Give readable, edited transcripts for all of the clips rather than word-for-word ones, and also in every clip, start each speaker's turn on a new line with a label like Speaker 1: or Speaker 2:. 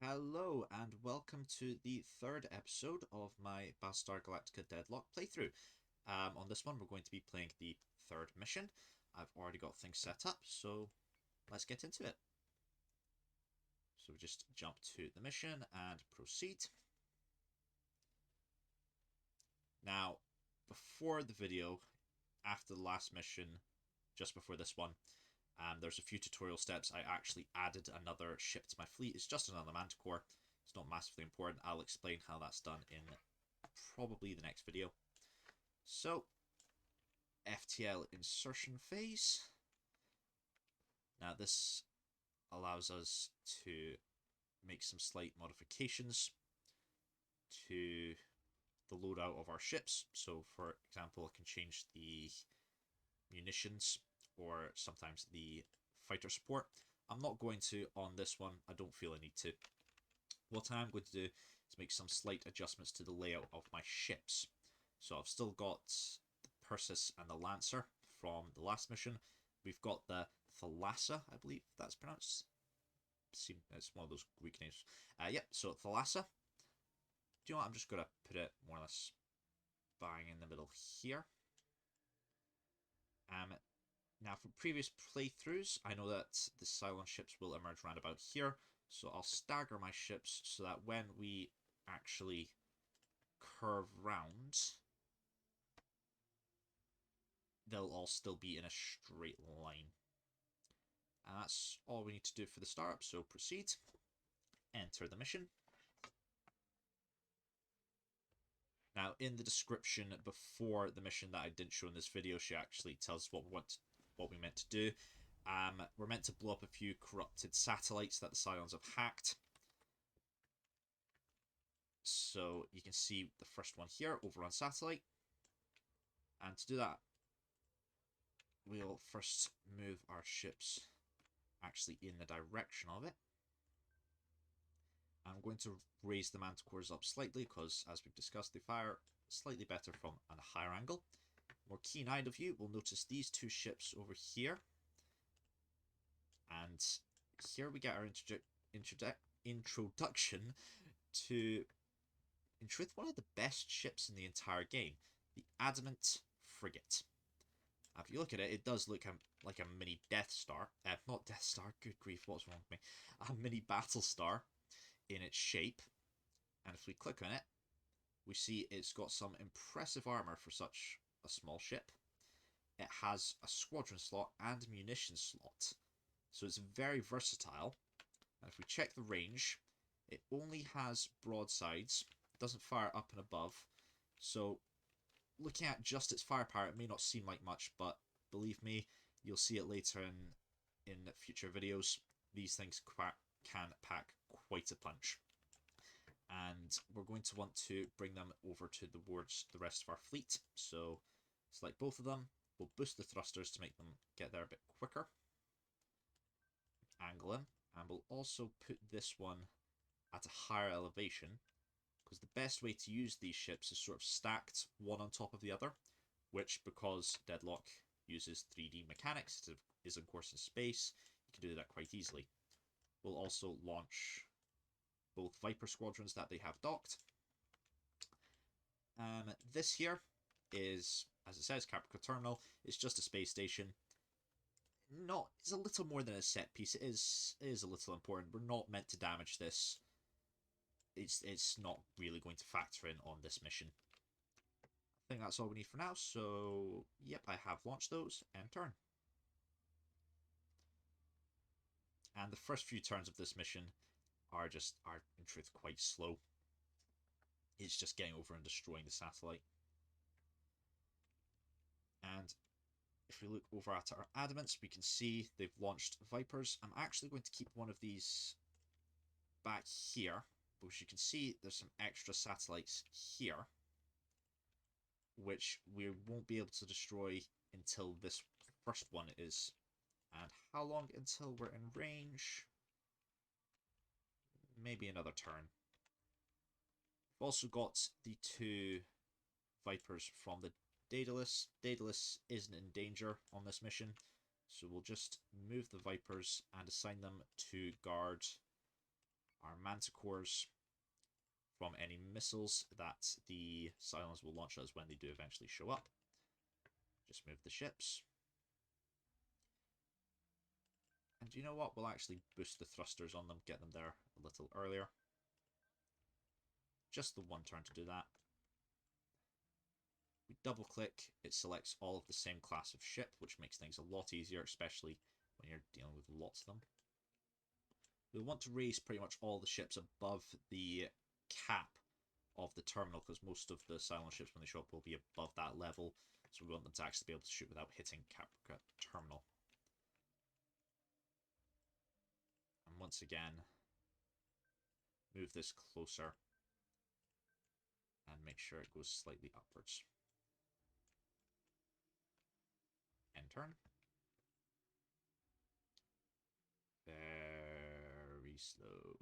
Speaker 1: Hello and welcome to the third episode of my BSG Deadlock playthrough. On this one we're going to be playing the third mission. I've already got things set up, so let's get into it. So we just jump to the mission and proceed. Now, before the video, after the last mission, just before this one, there's a few tutorial steps. I actually added another ship to my fleet. It's just another manticore. It's not massively important. I'll explain how that's done in probably the next video. So, FTL insertion phase. Now this allows us to make some slight modifications to the loadout of our ships. So for example, I can change the munitions or sometimes the fighter support. I'm not going to on this one. I don't feel I need to. What I am going to do is make some slight adjustments to the layout of my ships. So I've still got the Persis and the Lancer from the last mission. We've got the Thalassa, I believe that's pronounced. It's one of those Greek names. Yep, so Thalassa. Do you know what? I'm just going to put it more or less bang in the middle here. Now, from previous playthroughs, I know that the Cylon ships will emerge around about here, so I'll stagger my ships so that when we actually curve round, they'll all still be in a straight line. And that's all we need to do for the startup, so proceed. Enter the mission. Now, in the description before the mission that I didn't show in this video, she actually tells us what we meant to do. We're meant to blow up a few corrupted satellites that the Cylons have hacked. So you can see the first one here, overrun satellite. And to do that, we'll first move our ships actually in the direction of it. I'm going to raise the manticores up slightly because, as we've discussed, they fire slightly better from a higher angle. More keen-eyed of you will notice these two ships over here. And here we get our introduction to, in truth, one of the best ships in the entire game, the Adamant Frigate. Now, if you look at it, it does look like a mini Death Star. Not Death Star, good grief, what's wrong with me? A mini Battle Star in its shape. And if we click on it, we see it's got some impressive armor for such a small ship. It has a squadron slot and a munition slot. So it's very versatile. And if we check the range, it only has broadsides. It doesn't fire up and above. So looking at just its firepower, it may not seem like much, but believe me, you'll see it later in future videos. These things can pack quite a punch. And we're going to want to bring them over towards the rest of our fleet. So select both of them. We'll boost the thrusters to make them get there a bit quicker. Angle them. And we'll also put this one at a higher elevation, because the best way to use these ships is sort of stacked one on top of the other, which, because Deadlock uses 3D mechanics, it is of course in space, you can do that quite easily. We'll also launch both Viper squadrons that they have docked. This here is, as it says, Capricorn Terminal. It's just a space station. It's a little more than a set piece. It is a little important. We're not meant to damage this. It's not really going to factor in on this mission. I think that's all we need for now. So, yep, I have launched those. End turn. And the first few turns of this mission are in truth quite slow. It's just getting over and destroying the satellite. And if we look over at our Adamants, we can see they've launched Vipers. I'm actually going to keep one of these back here, because you can see there's some extra satellites here, which we won't be able to destroy until this first one is. And how long until we're in range? Maybe another turn. We've also got the two Vipers from the Daedalus. Daedalus isn't in danger on this mission, so we'll just move the Vipers and assign them to guard our manticores from any missiles that the Cylons will launch at us when they do eventually show up. Just move the ships. And you know what? We'll actually boost the thrusters on them, get them there a little earlier. Just the one turn to do that. We double click, it selects all of the same class of ship, which makes things a lot easier, especially when you're dealing with lots of them. We'll want to raise pretty much all the ships above the cap of the terminal, because most of the Cylon ships when they show up will be above that level, so we want them to actually be able to shoot without hitting Caprica terminal. And once again, move this closer and make sure it goes slightly upwards. End turn. Very slow.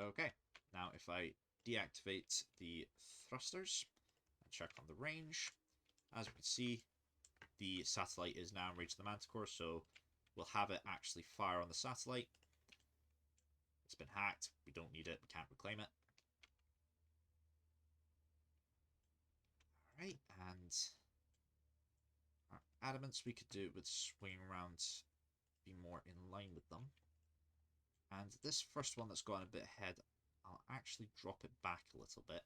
Speaker 1: Okay, now if I deactivate the thrusters and check on the range, as we can see, the satellite is now in range of the Manticore, so we'll have it actually fire on the satellite. It's been hacked, we don't need it, we can't reclaim it. Alright, and our adamants we could do with swinging around, be more in line with them. And this first one that's gone a bit ahead, I'll actually drop it back a little bit,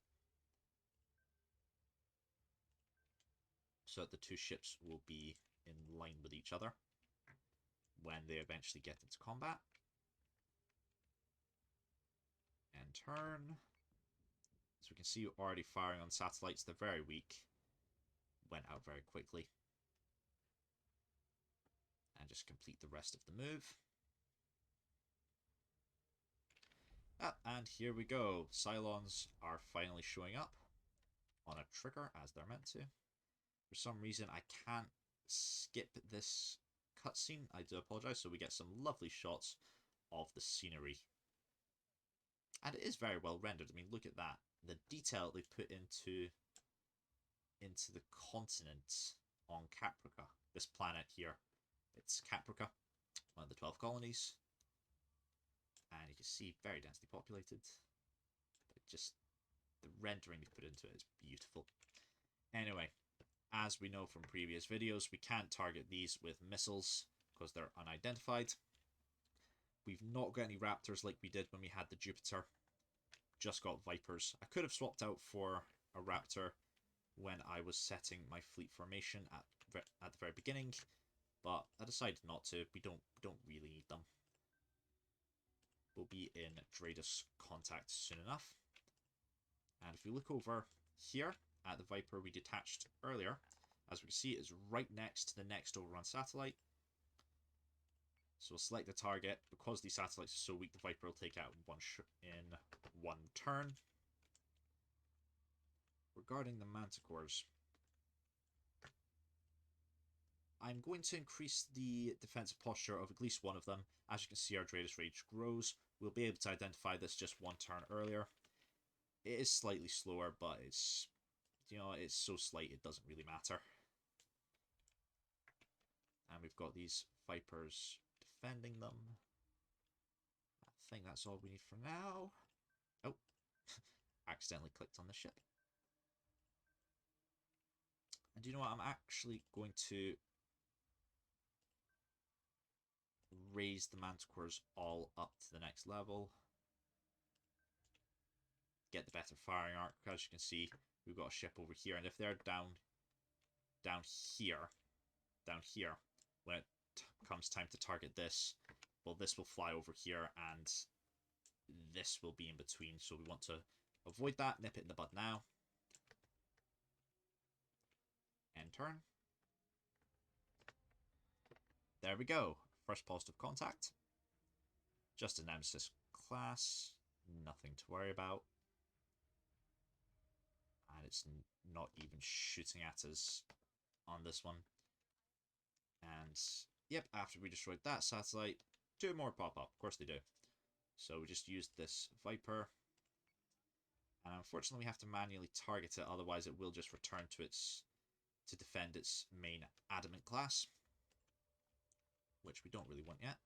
Speaker 1: so that the two ships will be in line with each other when they eventually get into combat. And turn. So we can see already firing on satellites, they're very weak. Went out very quickly. And just complete the rest of the move. And here we go. Cylons are finally showing up on a trigger as they're meant to. For some reason I can't skip this cutscene. I do apologize. So we get some lovely shots of the scenery. And it is very well rendered. I mean, look at that. The detail they put into the continent on Caprica. This planet here. It's Caprica, one of the 12 colonies. And you can see very densely populated. But just the rendering they put into it is beautiful. Anyway, as we know from previous videos, we can't target these with missiles because they're unidentified. We've not got any Raptors like we did when we had the Jupiter. Just got Vipers. I could have swapped out for a Raptor when I was setting my fleet formation at the very beginning, but I decided not to. We don't really need them. We'll be in Dratus contact soon enough. And if we look over here at the Viper we detached earlier, as we can see, it's right next to the next overrun satellite. So we'll select the target. Because these satellites are so weak, the Viper will take out in one turn. Regarding the Manticores, I'm going to increase the defensive posture of at least one of them. As you can see, our Dratus Rage grows. We'll be able to identify this just one turn earlier. It is slightly slower, but it's, you know, it's so slight it doesn't really matter. And we've got these Vipers defending them. I think that's all we need for now. Oh, accidentally clicked on the ship. And do you know what? I'm actually going to raise the Manticores all up to the next level. Get the better firing arc. As you can see, we've got a ship over here, and if they're down here, when it comes time to target this, well, this will fly over here, and this will be in between. So we want to avoid that. Nip it in the bud now. End turn. There we go. First positive contact. Just a Nemesis class. Nothing to worry about. And it's not even shooting at us on this one. And yep, after we destroyed that satellite, two more pop up. Of course they do. So we just used this Viper. And unfortunately we have to manually target it, otherwise it will just return to its to defend its main adamant class, which we don't really want yet.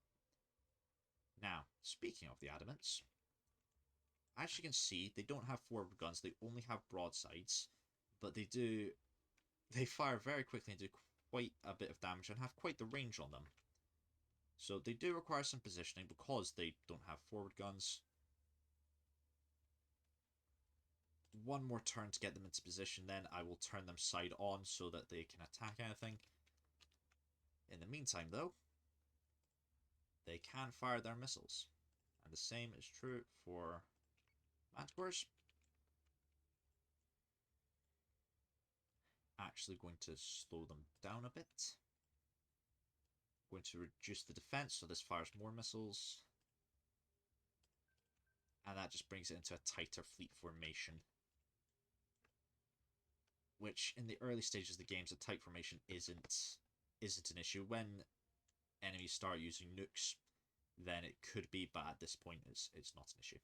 Speaker 1: Now, speaking of the adamants, as you can see, they don't have forward guns, they only have broadsides, but they fire very quickly and do quite a bit of damage and have quite the range on them. So they do require some positioning because they don't have forward guns. One more turn to get them into position, then I will turn them side on so that they can attack anything. In the meantime, though, they can fire their missiles. And the same is true for manticores. Actually going to slow them down a bit. Going to reduce the defense so this fires more missiles. And that just brings it into a tighter fleet formation. Which, in the early stages of the games, a tight formation isn't an issue. When enemies start using nukes, then it could be, but at this point it's not an issue.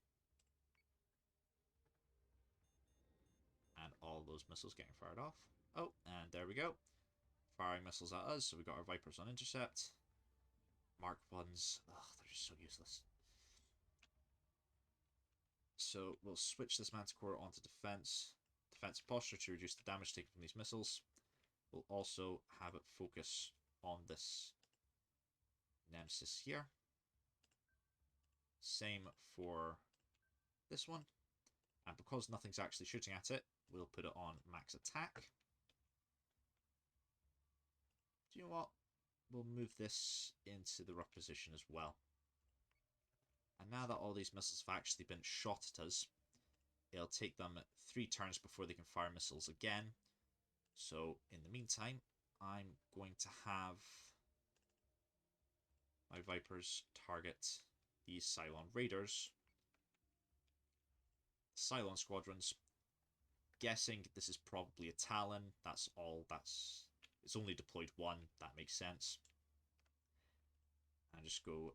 Speaker 1: And all those missiles getting fired off. Oh, and there we go. Firing missiles at us, so we got our Vipers on intercept. Mark 1s, they're just so useless. So we'll switch this Manticore onto defense posture to reduce the damage taken from these missiles. We'll also have it focus on this Nemesis here. Same for this one. And because nothing's actually shooting at it, we'll put it on max attack. Do you know what? We'll move this into the rough position as well. And now that all these missiles have actually been shot at us, it'll take them 3 turns before they can fire missiles again. So in the meantime, I'm going to have my Vipers target these Cylon Raiders. Cylon Squadrons. Guessing this is probably a Talon. That's all. It's only deployed 1. That makes sense. And just go.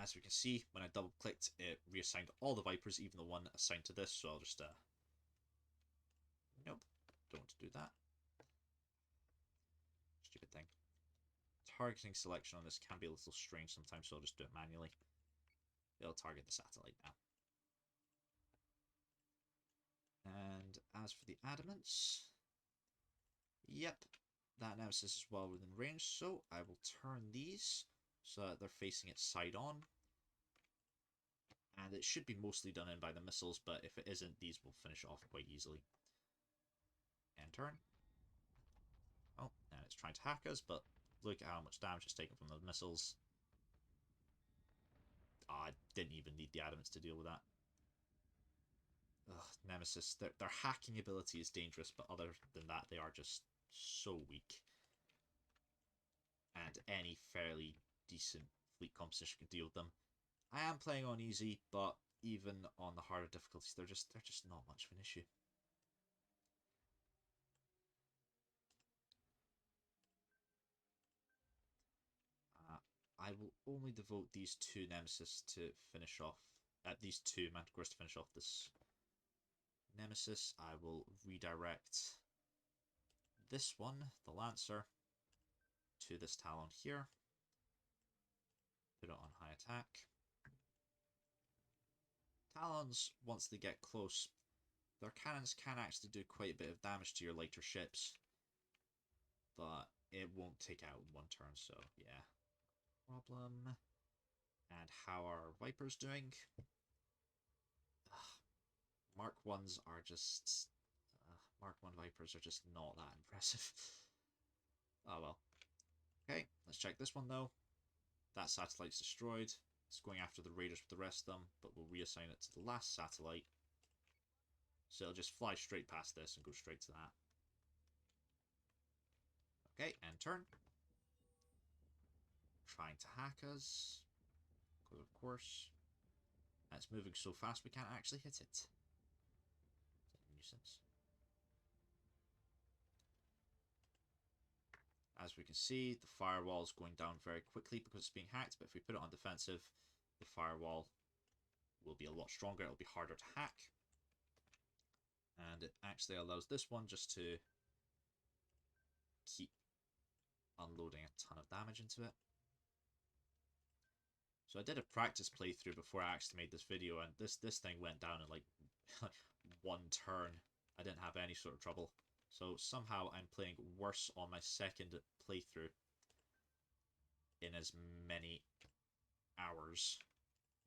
Speaker 1: As we can see, when I double clicked, it reassigned all the Vipers, even the one assigned to this. So I'll just nope, don't do that. Stupid thing. Targeting selection on this can be a little strange sometimes, so I'll just do it manually. It'll target the satellite now. And as for the adamants, yep, that Nemesis is well within range, so I will turn these so that they're facing it side on. And it should be mostly done in by the missiles, but if it isn't, these will finish off quite easily. End turn. Oh, and it's trying to hack us, but look at how much damage it's taken from those missiles. I didn't even need the adamants to deal with that. Ugh, Nemesis, their hacking ability is dangerous, but other than that, they are just so weak. And any fairly decent fleet composition can deal with them. I am playing on easy, but even on the harder difficulties, they're just not much of an issue. I will only devote these 2 Nemesis to finish off, these 2 Manticores to finish off this Nemesis. I will redirect this one, the Lancer, to this Talon here. Put it on high attack. Talons, once they get close, their cannons can actually do quite a bit of damage to your lighter ships, but it won't take out in 1 turn, so yeah. Problem. And how are Vipers doing? Mark 1s are just... Mark 1 Vipers are just not that impressive. Oh well. Okay, let's check this one though. That satellite's destroyed. It's going after the Raiders with the rest of them, but we'll reassign it to the last satellite. So it'll just fly straight past this and go straight to that. Okay, end turn. Trying to hack us. Because of course, it's moving so fast we can't actually hit it. Nuisance. As we can see, the firewall is going down very quickly because it's being hacked, but if we put it on defensive, the firewall will be a lot stronger. It'll be harder to hack. And it actually allows this one just to unloading a ton of damage into it. So I did a practice playthrough before I actually made this video, and this thing went down in like one turn. I didn't have any sort of trouble. So somehow I'm playing worse on my second playthrough in as many hours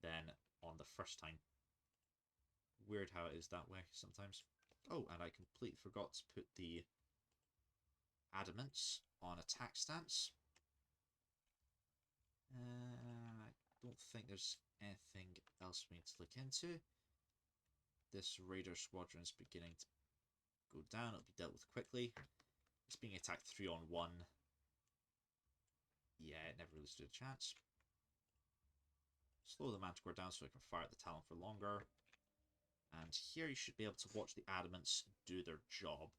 Speaker 1: than on the first time. Weird how it is that way sometimes. Oh, and I completely forgot to put the adamants on attack stance. I don't think there's anything else we need to look into. This raider squadron is beginning to go down. It'll be dealt with quickly. It's being attacked 3-on-1. Yeah, it never really stood a chance. Slow the Manticore down so it can fire at the Talon for longer. And here you should be able to watch the adamants do their job.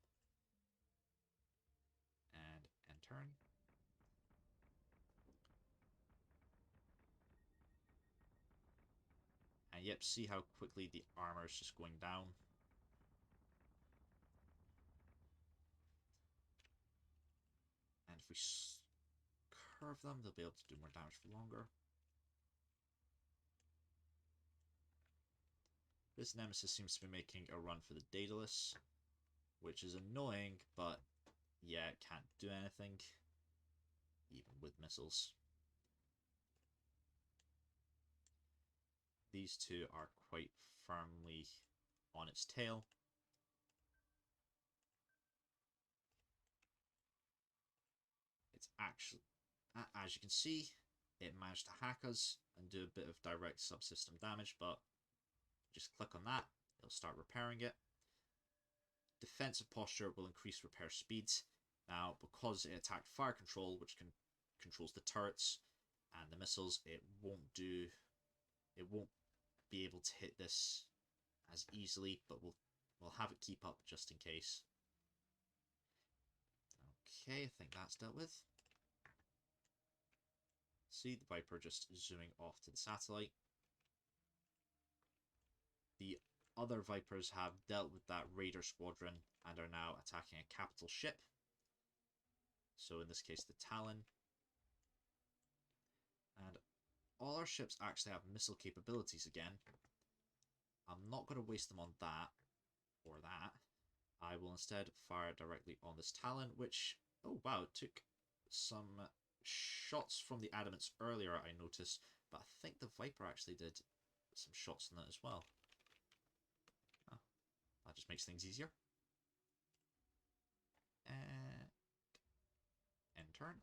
Speaker 1: And end turn. And yep, see how quickly the armor is just going down. And if we curve them, they'll be able to do more damage for longer. This Nemesis seems to be making a run for the Daedalus, which is annoying, but yeah, it can't do anything, even with missiles. These two are quite firmly on its tail. It's actually, as you can see, it managed to hack us and do a bit of direct subsystem damage, but just click on that, it'll start repairing it. Defensive posture will increase repair speeds. Now, because it attacked fire control, which controls the turrets and the missiles, it won't be able to hit this as easily, but we'll have it keep up just in case. Okay, I think that's dealt with. See the Viper just zooming off to the satellite. The other Vipers have dealt with that Raider squadron and are now attacking a capital ship. So in this case, the Talon. And all our ships actually have missile capabilities again. I'm not going to waste them on that or that. I will instead fire directly on this Talon, which, oh wow, it took some shots from the adamants earlier, I noticed, but I think the Viper actually did some shots on that as well. Oh, that just makes things easier. And end turn.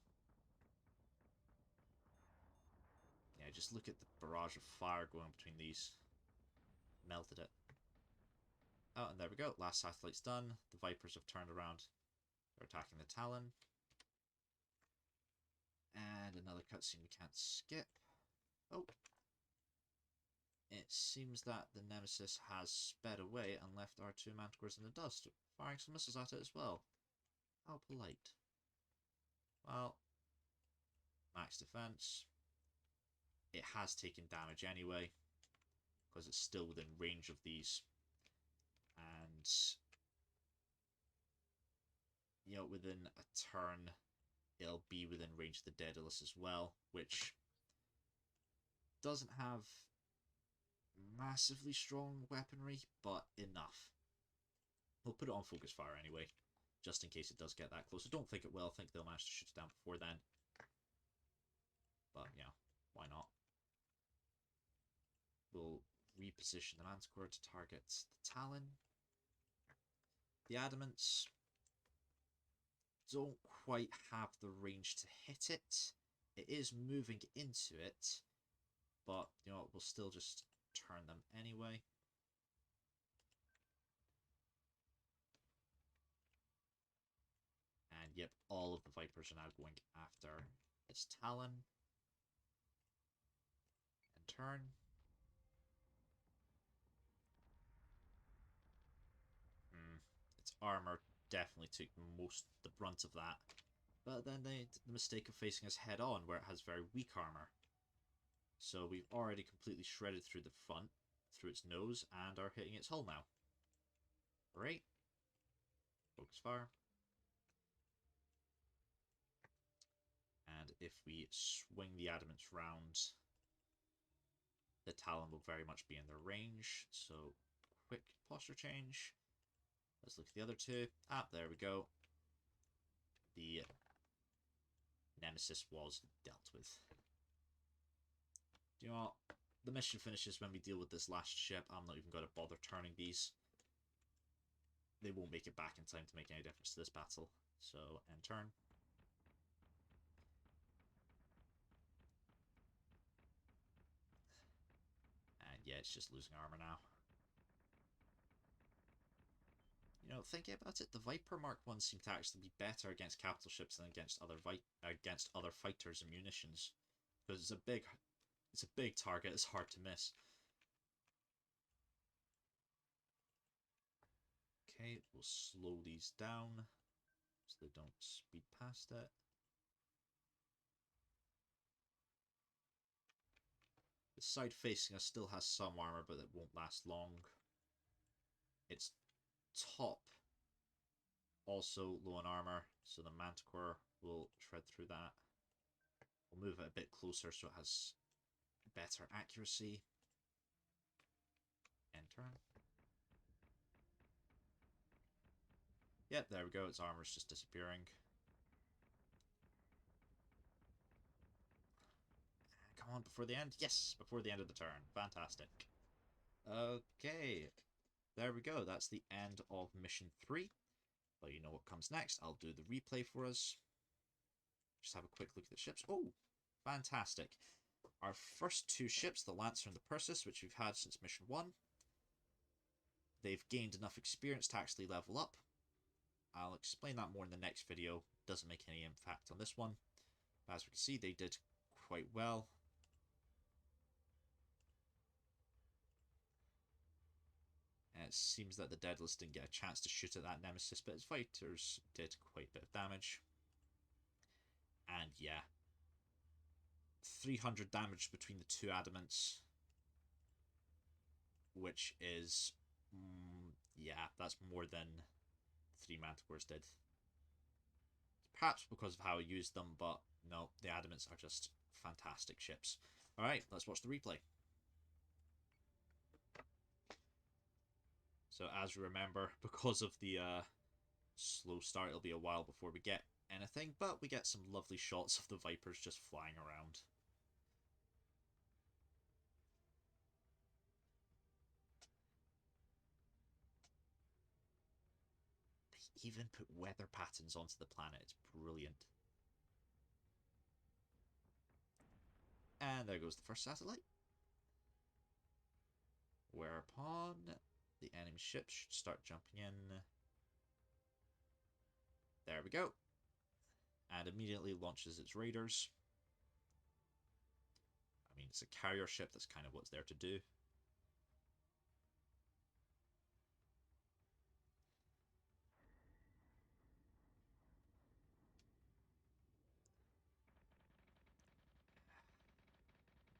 Speaker 1: Yeah, just look at the barrage of fire going between these. Melted it. Oh, and there we go. Last satellite's done. The Vipers have turned around. They're attacking the Talon. And another cutscene we can't skip. Oh. It seems that the Nemesis has sped away and left our two Manticores in the dust, firing some missiles at it as well. How polite. Well, max defense. It has taken damage anyway, because it's still within range of these. And, you know, within a turn, it'll be within range of the Daedalus as well, which doesn't have massively strong weaponry, but enough. We'll put it on focus fire anyway, just in case it does get that close. I don't think it will. I think they'll manage to shoot it down before then. But yeah, why not? We'll reposition the Manticore to target the Talon. The Adamants don't quite have the range to hit it. It is moving into it, but you know what, we'll still just turn them anyway. And yep, all of the Vipers are now going after its Talon. And turn. Its armor definitely took the brunt of that. But then they did the mistake of facing us head on, where it has very weak armor. So we've already completely shredded through the front, through its nose, and are hitting its hull now. Great. Focus fire. and if we swing the adamants round, the Talon will very much be in their range. So, quick posture change. Let's look at the other two. Ah, there we go. The Nemesis was dealt with. Do you know what? The mission finishes when we deal with this last ship. I'm not even going to bother turning these. They won't make it back in time to make any difference to this battle. So, end turn. And yeah, it's just losing armor now. You know, thinking about it, the Viper Mark 1 seem to actually be better against capital ships than against other fighters and munitions. Because it's a big target, it's hard to miss. Okay, we'll slow these down so they don't speed past it. The side facing us still has some armor, but it won't last long. Its top also low on armor, so the Manticore will shred through that. We'll move it a bit closer so it has better accuracy. End turn. Yep, there we go. Its armor is just disappearing. Come on, before the end? Yes, before the end of the turn. Fantastic. Okay, there we go. That's the end of mission 3. But you know what comes next. I'll do the replay for us. Just have a quick look at the ships. Oh, fantastic. Our first two ships, the Lancer and the Perseus, which we've had since mission 1. They've gained enough experience to actually level up. I'll explain that more in the next video. Doesn't make any impact on this one. But as we can see, they did quite well. And it seems that the Daedalus didn't get a chance to shoot at that Nemesis, but his fighters did quite a bit of damage. And yeah, 300 damage between the two adamants, which is, yeah, that's more than 3 Manticores did. Perhaps because of how I used them, but no, the adamants are just fantastic ships. Alright, let's watch the replay. So as you remember, because of the slow start, it'll be a while before we get anything, but we get some lovely shots of the Vipers just flying around. They even put weather patterns onto the planet. It's brilliant. And there goes the first satellite. Whereupon the enemy ships should start jumping in. There we go. And immediately launches its raiders. I mean, it's a carrier ship. That's kind of what it's there to do.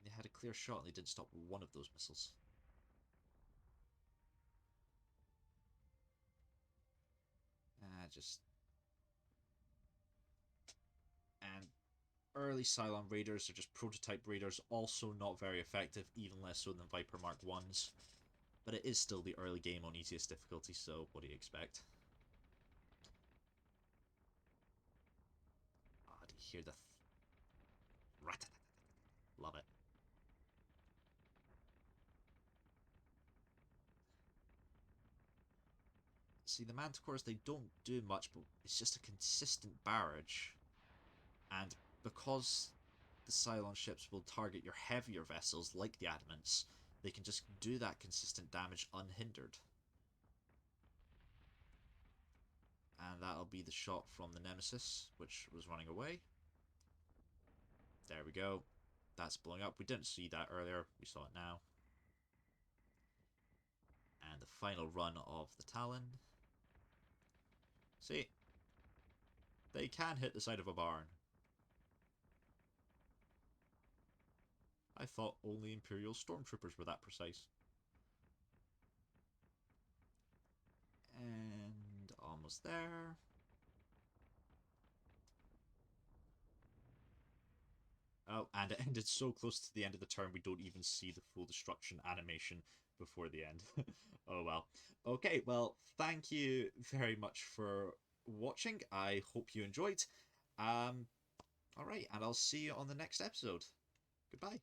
Speaker 1: They had a clear shot and they didn't stop one of those missiles. And early Cylon Raiders are just prototype Raiders, also not very effective, even less so than Viper Mark 1s. But it is still the early game on easiest difficulty, so what do you expect? Ah, do you hear the... Love it. See, the Manticores, they don't do much, but it's just a consistent barrage. And because the Cylon ships will target your heavier vessels, like the Adamants, they can just do that consistent damage unhindered. And that'll be the shot from the Nemesis, which was running away. There we go. That's blowing up. We didn't see that earlier. We saw it now. And the final run of the Talon. See? They can hit the side of a barn. I thought only Imperial Stormtroopers were that precise. And almost there. Oh, and it ended so close to the end of the turn we don't even see the full destruction animation before the end. Oh well. Okay, well, thank you very much for watching. I hope you enjoyed. Alright, and I'll see you on the next episode. Goodbye.